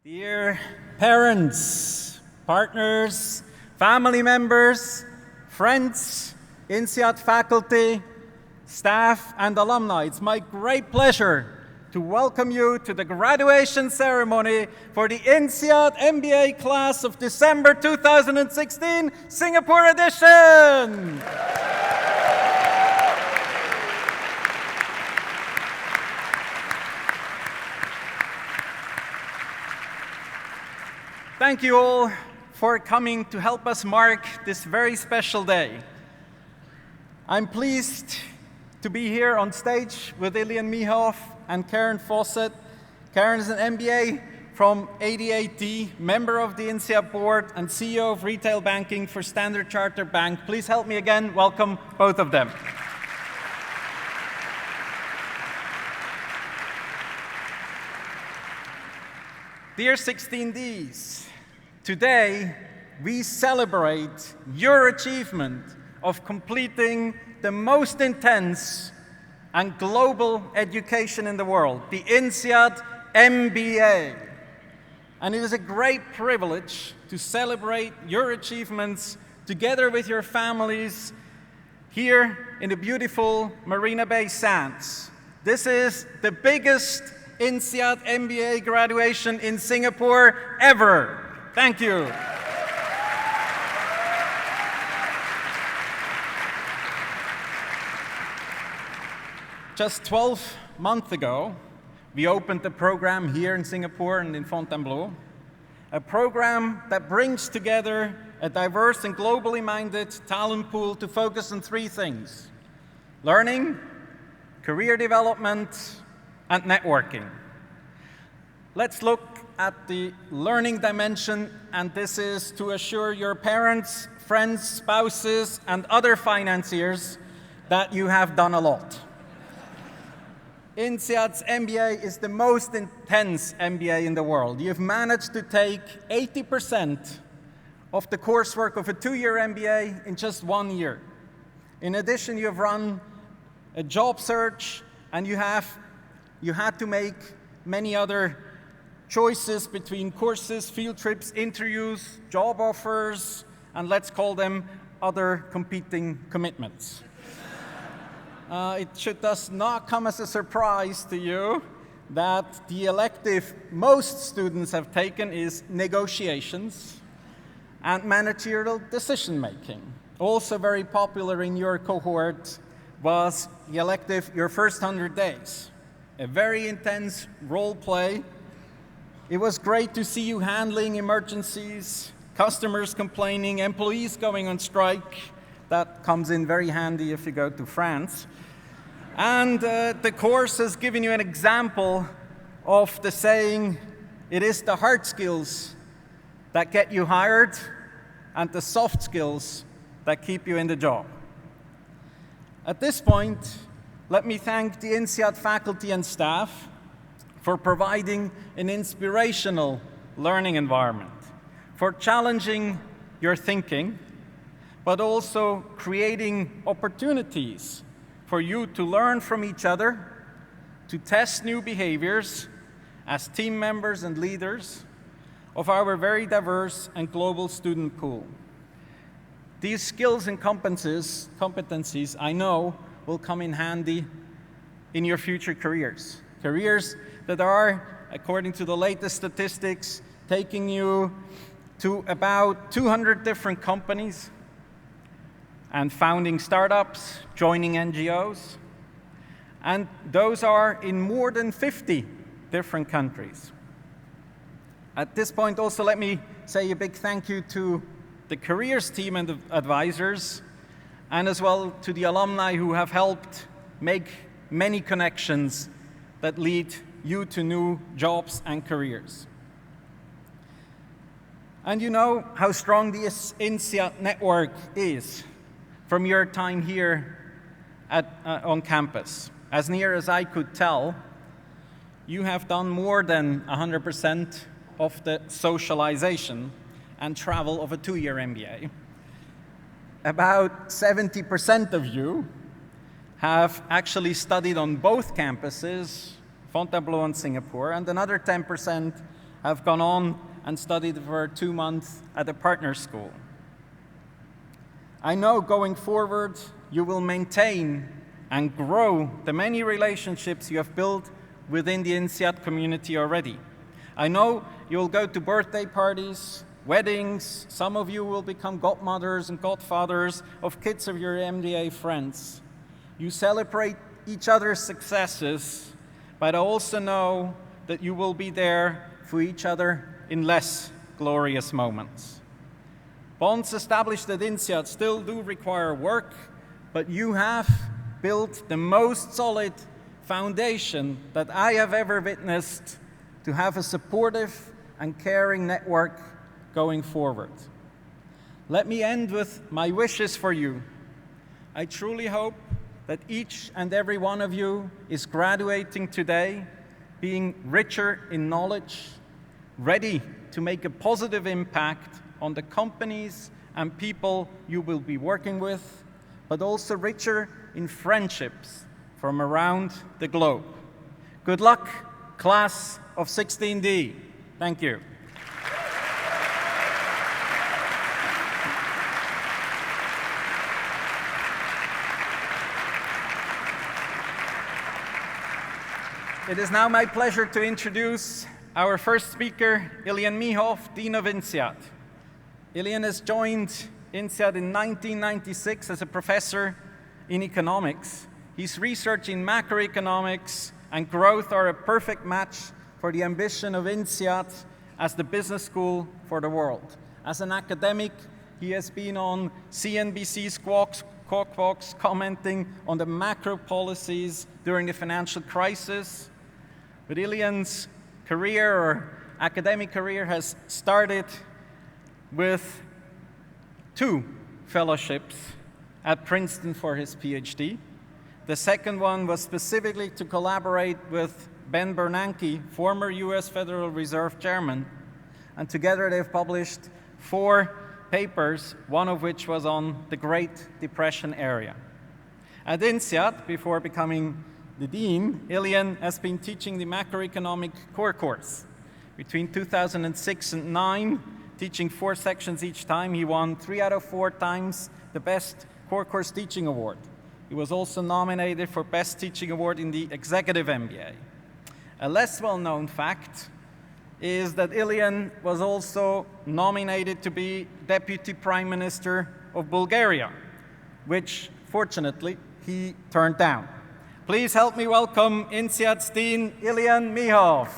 Dear parents, partners, family members, friends, INSEAD faculty, staff, and alumni, it's my great pleasure to welcome you to the graduation ceremony for the INSEAD MBA class of December 2016, Singapore edition! Thank you all for coming to help us mark this very special day. I'm pleased to be here on stage with Ilian Mihoff and Karen Fawcett. Karen is an MBA from 88D, member of the INSEAD board and CEO of retail banking for Standard Chartered Bank. Please help me again welcome both of them. Dear 16Ds, today we celebrate your achievement of completing the most intense and global education in the world, the INSEAD MBA. And it is a great privilege to celebrate your achievements together with your families here in the beautiful Marina Bay Sands. This is the biggest INSEAD MBA graduation in Singapore ever. Thank you. Just 12 months ago, we opened the program here in Singapore and in Fontainebleau, a program that brings together a diverse and globally minded talent pool to focus on three things: learning, career development, and networking. Let's look at the learning dimension, and this is to assure your parents, friends, spouses, and other financiers that you have done a lot. INSEAD's MBA is the most intense MBA in the world. You've managed to take 80% of the coursework of a two-year MBA in just 1 year. In addition, you've run a job search, and you had to make many other choices between courses, field trips, interviews, job offers, and let's call them other competing commitments. It should thus not come as a surprise to you that the elective most students have taken is negotiations and managerial decision-making. Also very popular in your cohort was the elective Your First 100 Days, a very intense role play. It was great to see you handling emergencies, customers complaining, employees going on strike. That comes in very handy if you go to France. And the course has given you an example of the saying, it is the hard skills that get you hired and the soft skills that keep you in the job. At this point, let me thank the INSEAD faculty and staff for providing an inspirational learning environment, for challenging your thinking, but also creating opportunities for you to learn from each other, to test new behaviors as team members and leaders of our very diverse and global student pool. These skills and competencies, I know, will come in handy in your future careers. Careers that are, according to the latest statistics, taking you to about 200 different companies and founding startups, joining NGOs. And those are in more than 50 different countries. At this point, also, let me say a big thank you to the careers team and the advisors, and as well to the alumni who have helped make many connections that lead you to new jobs and careers. And you know how strong the INSEAD network is from your time here on campus. As near as I could tell, you have done more than 100% of the socialization and travel of a two-year MBA. About 70% of you have actually studied on both campuses, Fontainebleau and Singapore, and another 10% have gone on and studied for 2 months at a partner school. I know going forward, you will maintain and grow the many relationships you have built within the INSEAD community already. I know you'll go to birthday parties, weddings, some of you will become godmothers and godfathers of kids of your MBA friends. You celebrate each other's successes, but I also know that you will be there for each other in less glorious moments. Bonds established at INSEAD still do require work, but you have built the most solid foundation that I have ever witnessed to have a supportive and caring network going forward. Let me end with my wishes for you. I truly hope that each and every one of you is graduating today, being richer in knowledge, ready to make a positive impact on the companies and people you will be working with, but also richer in friendships from around the globe. Good luck, class of 16D. Thank you. It is now my pleasure to introduce our first speaker, Ilian Mihov, Dean of INSEAD. Ilian has joined INSEAD in 1996 as a professor in economics. His research in macroeconomics and growth are a perfect match for the ambition of INSEAD as the business school for the world. As an academic, he has been on CNBC's Squawk Box commenting on the macro policies during the financial crisis. But Ilian's career or academic career has started with 2 fellowships at Princeton for his PhD. The second one was specifically to collaborate with Ben Bernanke, former US Federal Reserve Chairman, and together they've published 4 papers, one of which was on the Great Depression era. At INSEAD, before becoming the dean, Ilian has been teaching the macroeconomic core course. Between 2006 and 2009, teaching 4 sections each time, he won 3 out of 4 times the Best Core Course Teaching Award. He was also nominated for Best Teaching Award in the Executive MBA. A less well-known fact is that Ilian was also nominated to be Deputy Prime Minister of Bulgaria, which, fortunately, he turned down. Please help me welcome INSEAD's Dean, Ilian Mihov.